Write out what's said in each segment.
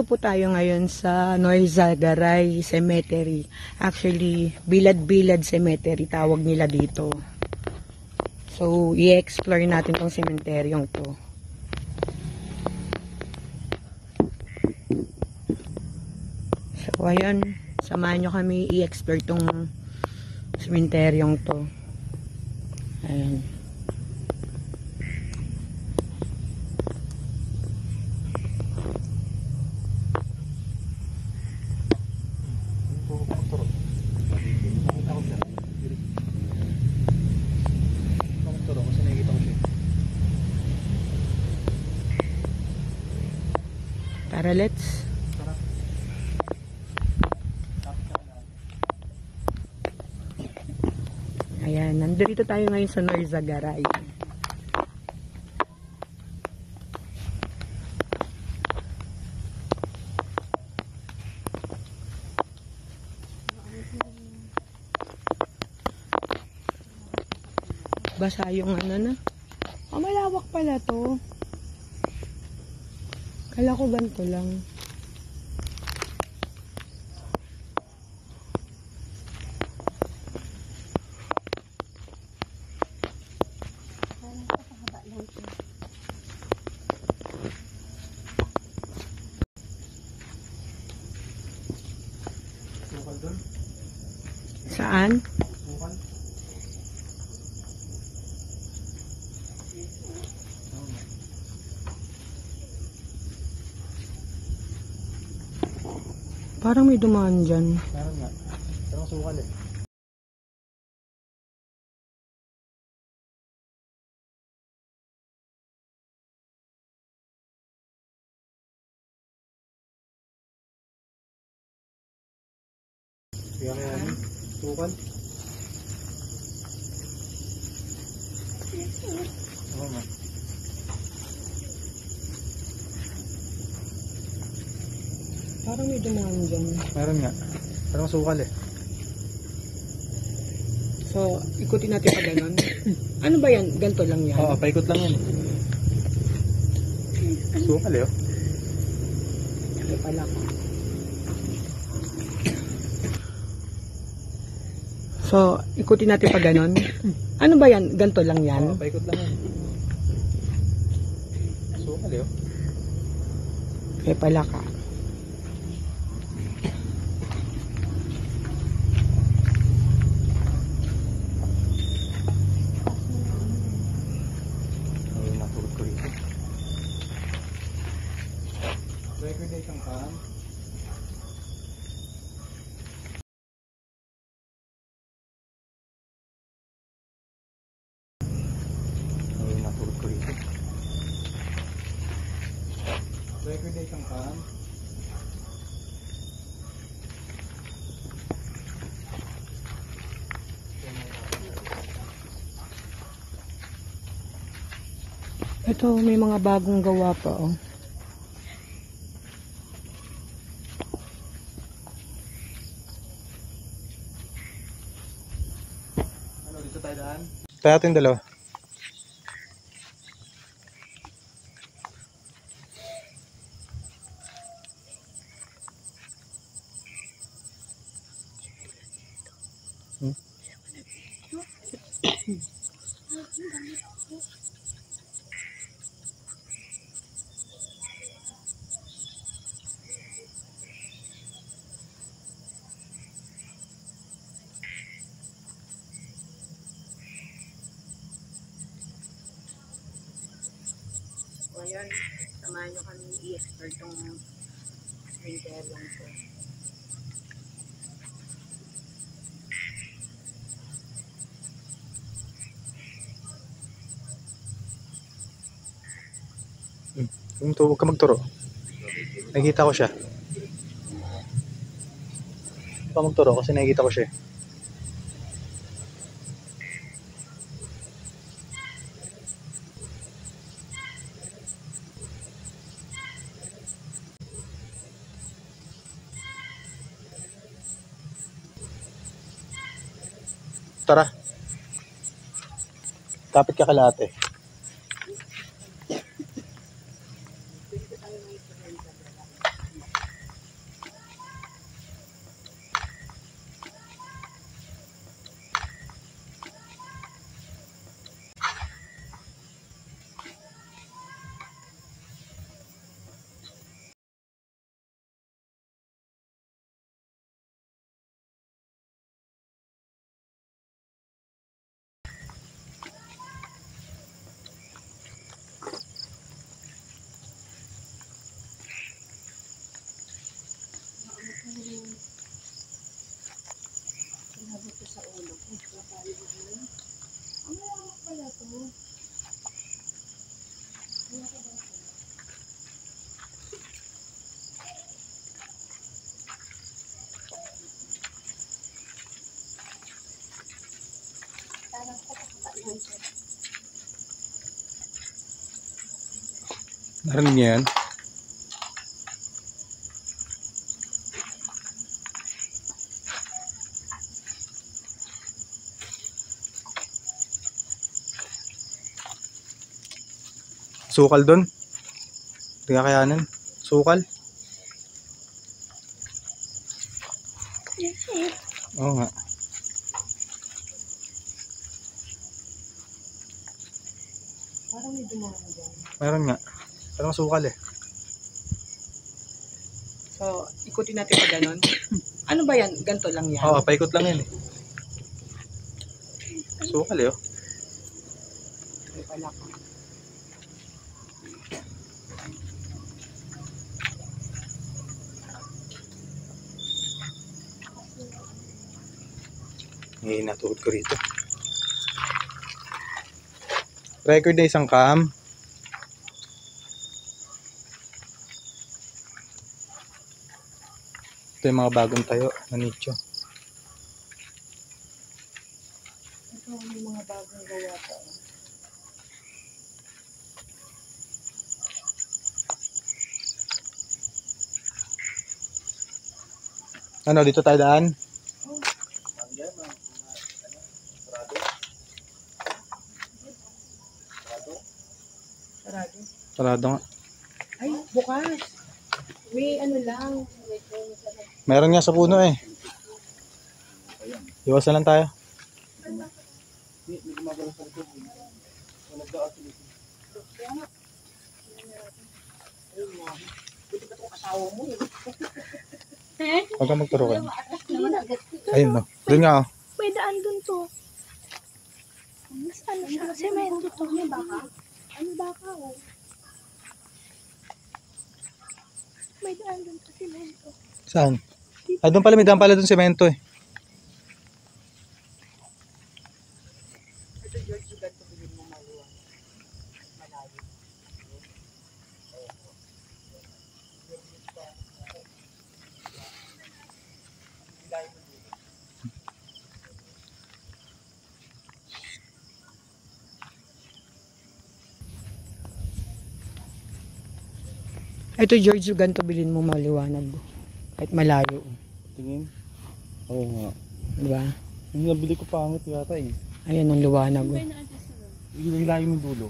Ito po tayo ngayon sa Norzagaray Cemetery. Actually, Bilad-Bilad Cemetery tawag nila dito. So, i-explore natin tong sementeryong to. So, ayun, samahan nyo kami i-explore tong sementeryong to. Ayun. Tara, let's. Ayan, nandito tayo ngayon sa Norzagaray. Basa yung ano na. Oh, malawak pala to. Kala ko ganito lang. Saan? Parang may dumaan dyan. Parang nga. Parang sukal eh. Kaya kaya ano? Sukal? Oo nga. Parang may dumaan dyan. Meron nga. Parang sukal eh. So, ikutin natin pa ganon. Ano ba yan? Ganito lang yan? Oo, paikot lang yan. Sukal eh oh. Ito pala ka. So, ikutin natin pa ganon. Ano ba yan? Ganito lang yan? Oo, paikot lang yan. Sukal eh oh. Kaya pala ka. Recordation ka? Ay, naturod ko rito. Recordation ka? Ito, may mga bagong gawa pa oh. Tayo ating dalawa. So, ayan, samahan nyo kami i-explore tong cementeryong to. Huwag ka magturo. Nakikita ko siya. Huwag ka magturo kasi nakikita ko siya. Tara. Kapit ka kala ate. Narinig niyo yan? Sukal doon? Hindi kakayanin. Sukal? Oo nga. Parang may dumaan dyan. Meron nga. Parang sukal eh. So, ikutin natin pa ganon. Ano ba yan? Ganto lang yan? Oo, paikot lang yan eh. Sukal eh oh. May pala ko. Ngayon natuhod ko rito. Record na isang cam. Ito yung mga bagong tayo na nicho. Ito may mga bagong gawa pa. Ano, dito tayo daan? Sarado. Sarado nga. Ay, bukas. May ano lang. Meron nga sa puno eh. Iwasan lang tayo. Huwag kang magturo kayo. Ayun no. Doon nga oh. May daan dun to. Mas ano siya? Semento to. May baka? Ano baka oh? May daan dun sa semento. Saan? Ah, doon pala may daan pala doon semento eh. Ito George, sugat ko bilhin mo maluwang. Malayo. Ito George, ganito bilhin mo maliwanag. Kahit malayo. Tingin? Oo nga. Diba? Yung nabili ko pangit yata eh. Ayan ang liwanag. May na-adjust na dun. Yung layo ng dulo.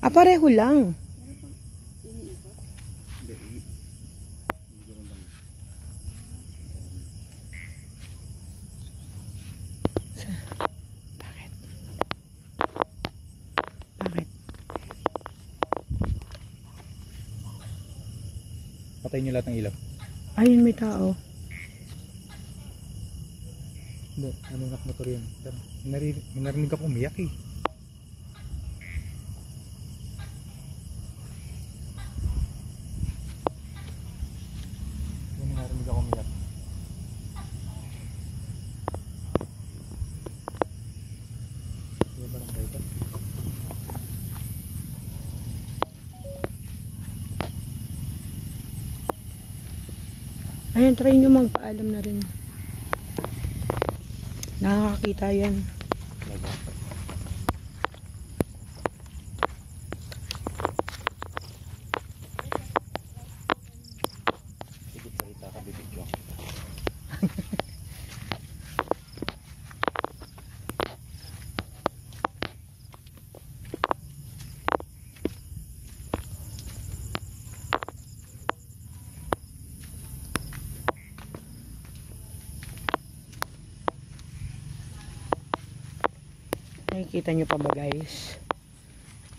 Ah, pareho lang. Bakit? Bakit? Patayin niyo lahat ng ilaw. Ayun, may tao. Hindi, ano nak motor yun. May narinig ako umiyak eh. Ayan, try nyo magpaalam na rin. Nakakakita yan. Sigit salita ka, bibig ko. Nakikita nyo pa ba guys?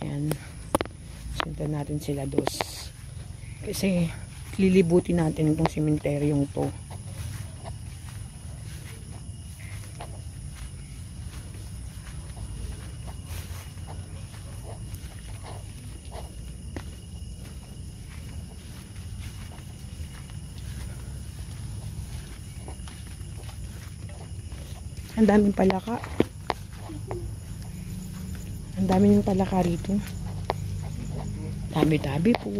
Ayan. Sinta natin sila dos. Kasi lilibutin natin itong sementeryong to. Ang daming palaka. Ang dami ng palaka rito. Dami-dami po.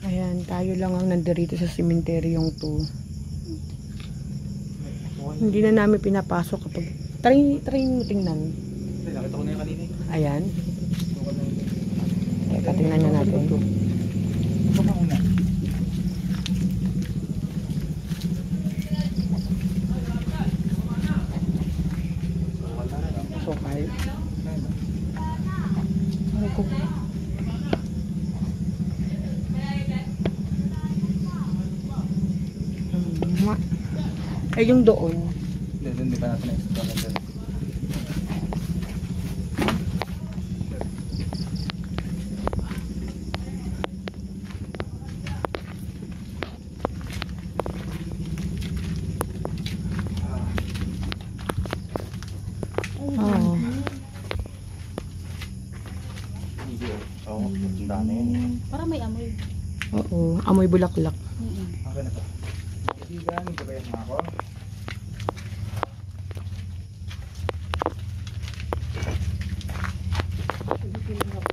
Ayan, tayo lang ang nandirito sa sementeryong to. Hindi na namin pinapasok kapag... Try mo tingnan. Nakita ko na yung kanina. Ayan. Teka, tingnan na natin. Ito ka una. Sokal. Ay ko. Ay, yung doon. Hindi pa natin na-explore na dyan. Oo. Oo, ang dami yun. Para may amoy. Oo. Amoy bulaklak. Okay na to. Hindi galing ka ba yung mga ako?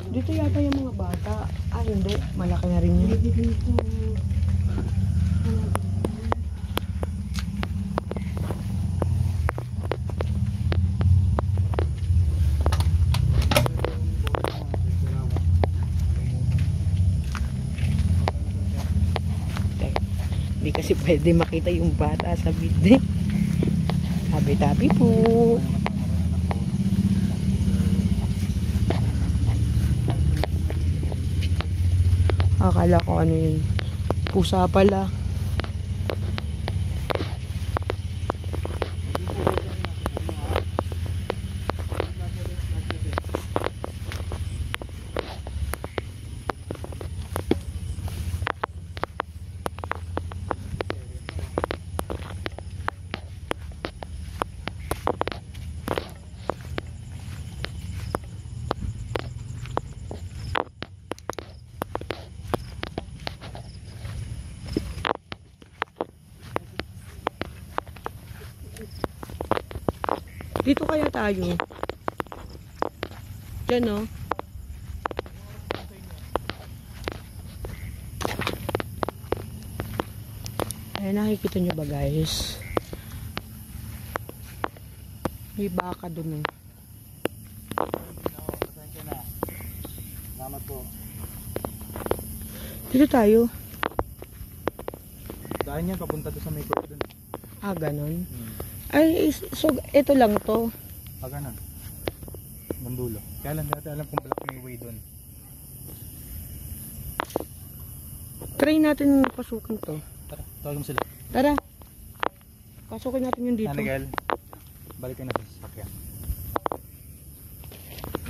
Dito yata yung mga bata. Ah, hindi. Malaki na rin yun. Hindi kasi pwede makita yung bata sa video. Tabi-tabi po. Akala ko ano yun. Pusa pala. Dito kaya tayo. Diyan, no? Ay, nakikita nyo ba, guys? May baka dun, eh. Pasensya na. Salamat po. Dito tayo. Dahil yan, papunta to sa may court dun. Ah, ganon. Ay, so, ito lang to. Pag ganun. Bandulo. Kaya lang dati alam kung black may way dun. Try natin pasukin to. Tara, tawag mo sila. Tara. Pasukin natin yung dito. Nanagal, balik ka na sa sasakyan.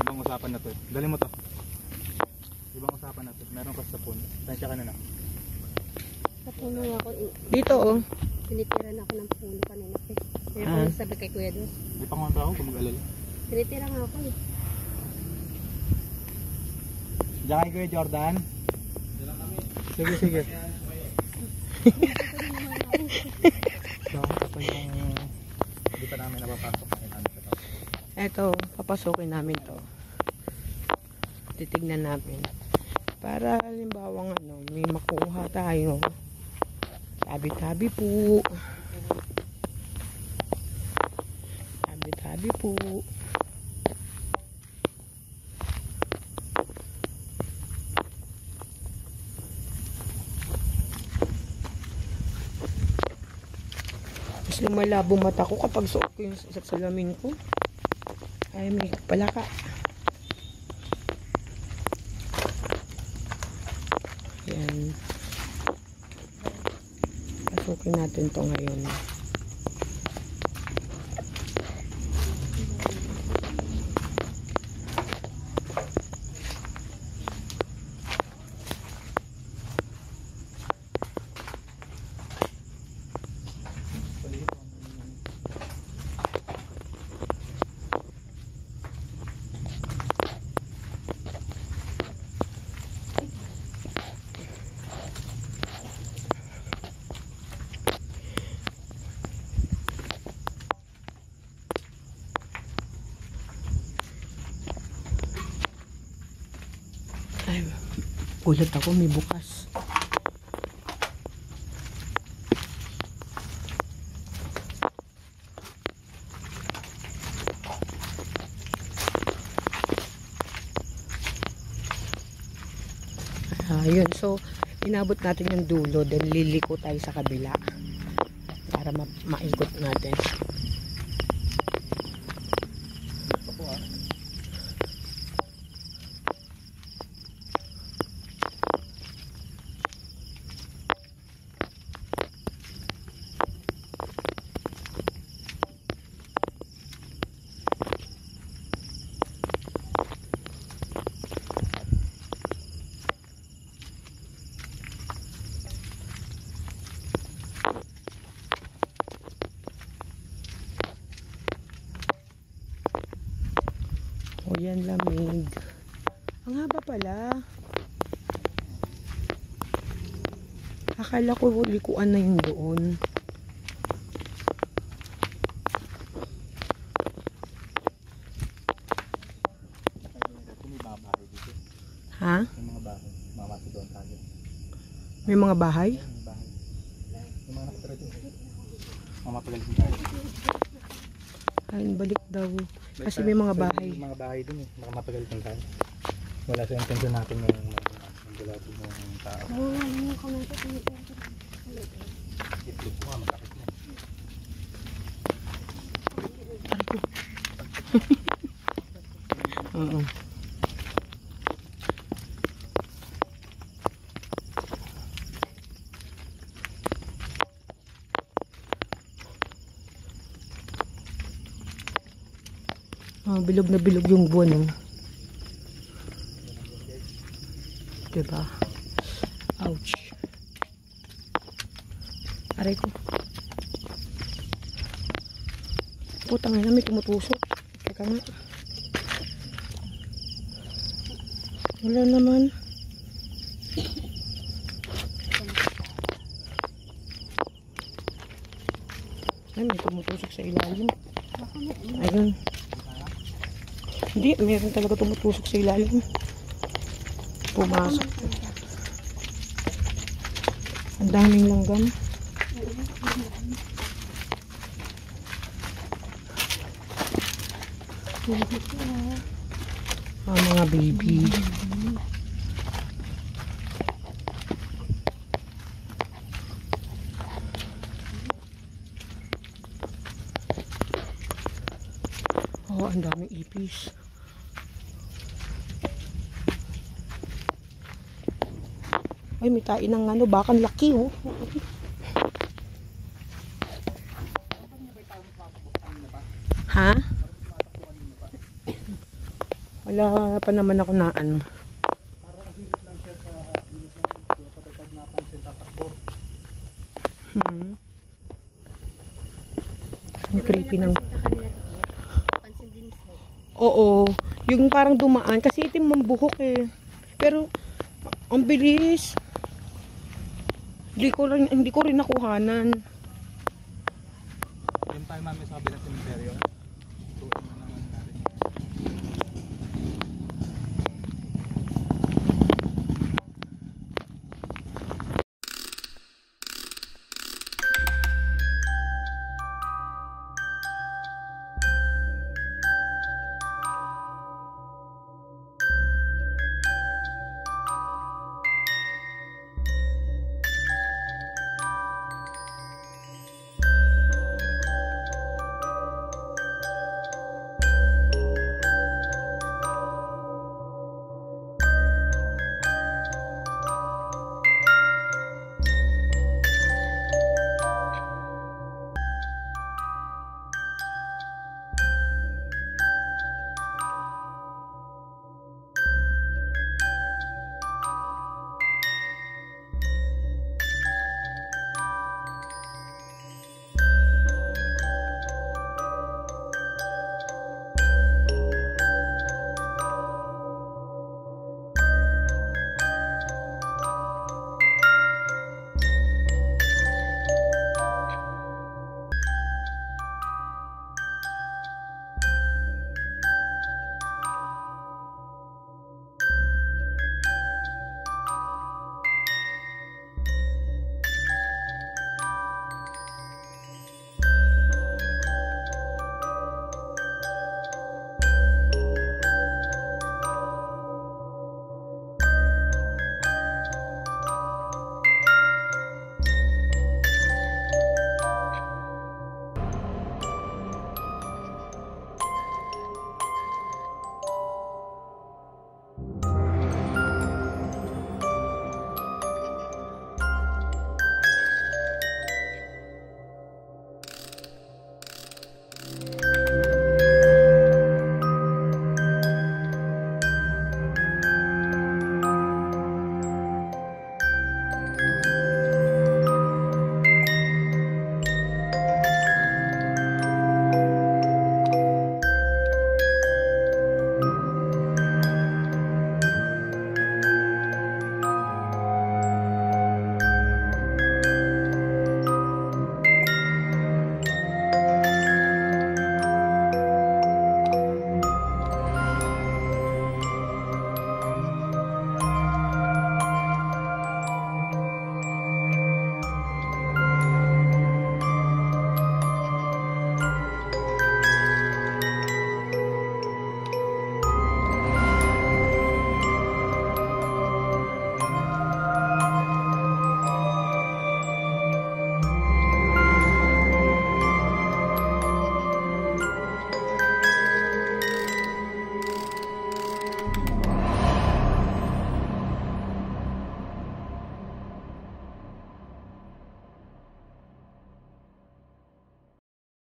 Ibang usapan na to. Dali mo to. Ibang usapan na to. Meron ka sa phone. Tansya ka na na. Sa puno ako, Dito, oh. pinitiran ako ng puno kanina. Kaya Ah. po sabi kay Kuya Dos. Hindi pa nga ako, kung mag-alala. Tinitira nga ako eh. Diyan kay Kuya Jordan. Sige, sige. So, ito yung hindi pa namin napapasok ang ilan ito. Eto, papasukin namin to. Titignan namin. Para halimbawa may makuha tayo. Tabi-tabi po. Tabi-tabi po. Mas lumalabo mata ko kapag suot ko yung salamin ko. Ay, may pala ka. Yan. Pasukin natin to ngayon. Ay, gulat ako, may bukas. Ayun, so inabot natin yung dulo, then liliko tayo sa kabila para maikot natin. Ito po ah. O yan, lamig. Ang haba pala. Akala ko likuan na yung doon. Kung may babahay dito. Ha? May mga bahay. Mamasa doon tayo. May mga bahay? May bahay. May mga nakatira dito. Mamapagal din tayo. Ayun, balik daw. Kasi may mga bahay. May mga bahay dun eh. Baka matagal din tayo. Wala sa intensyon natin yung magulapin ng tao. Oo nga, yung komento ko nito. Itlog ko nga, masakit na. Oo. Bilog na bilog yung buwan, oh. Diba? Ouch. Aray ko. Putang ina, may tumutusok. Teka nga. Wala naman. Ay, may tumutusok sa ilalim. Ayun. Hindi, meron talaga tumutusok sa ilalim. Pumasok. Ang daming langgam. Mga baby. Oh, ang daming ipis. Ay, may tain ng bakang laki, oh. Ha? Wala pa naman ako na ano. Ang creepy ng... Pansin din mo. Oo, yung parang dumaan kasi itim ang buhok eh. Pero ang bilis. Hindi ko rin nakuhanan. Yung tayo mami sa kabilang cemetery.